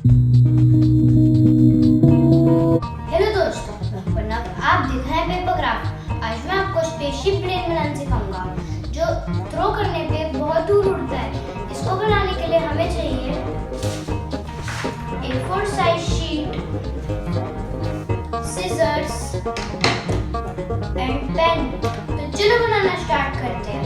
Hello दोस्तों, मैं प्रणव। आप देख रहे हैं पेपरक्राफ्ट। आज मैं आपको स्पेसशिप प्लेन बनाना सिखाऊंगा जो थ्रो करने पे बहुत दूर उड़ता है। इसको बनाने के लिए हमें चाहिए A4 size sheet, scissors and pen. तो चलो बनाना स्टार्ट करते हैं।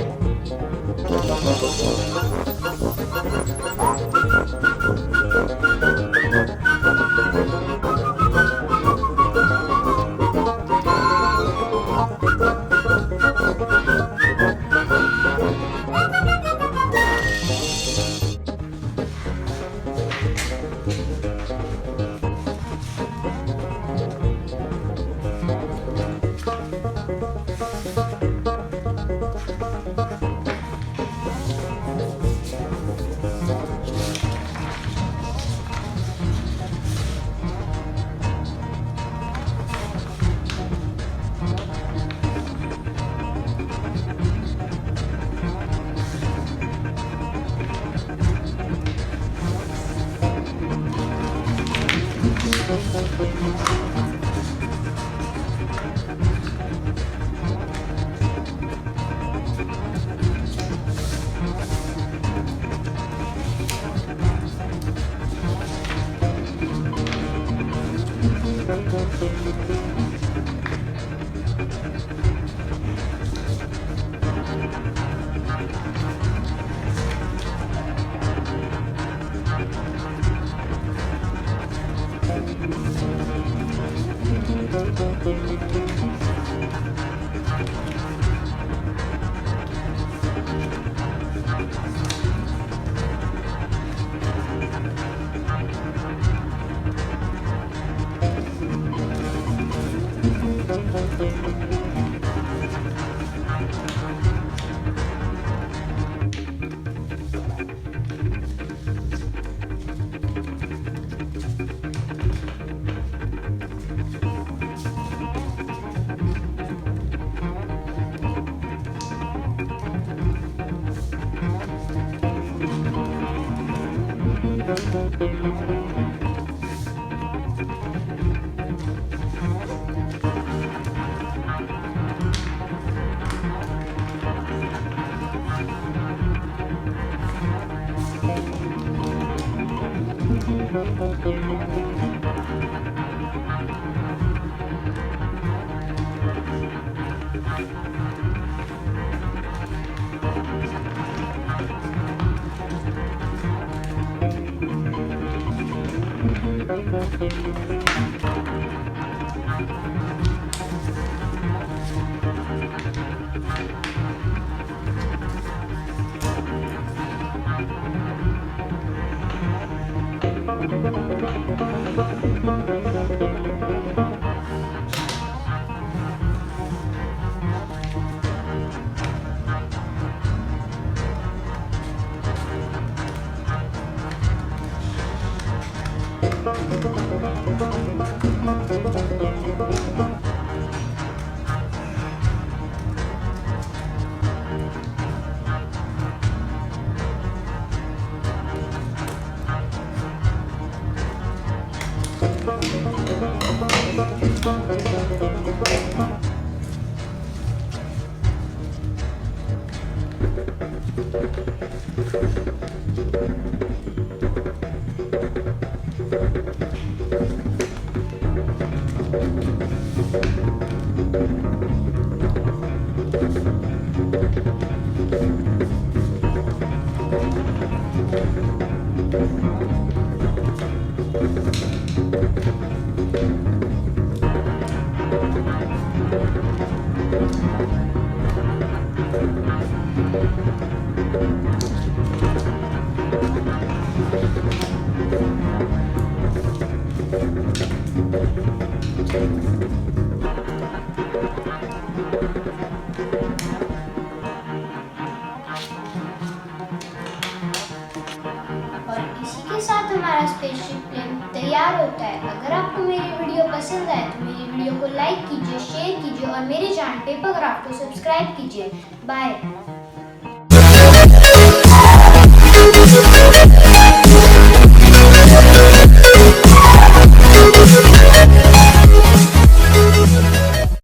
साथ हमारा स्पेसशिप प्लेन तैयार होता है। अगर आपको मेरी वीडियो पसंद आए तो मेरी वीडियो को लाइक कीजिए, शेयर कीजिए और मेरे चैनल पेपरक्राफ्ट को सब्सक्राइब कीजिए। बाय।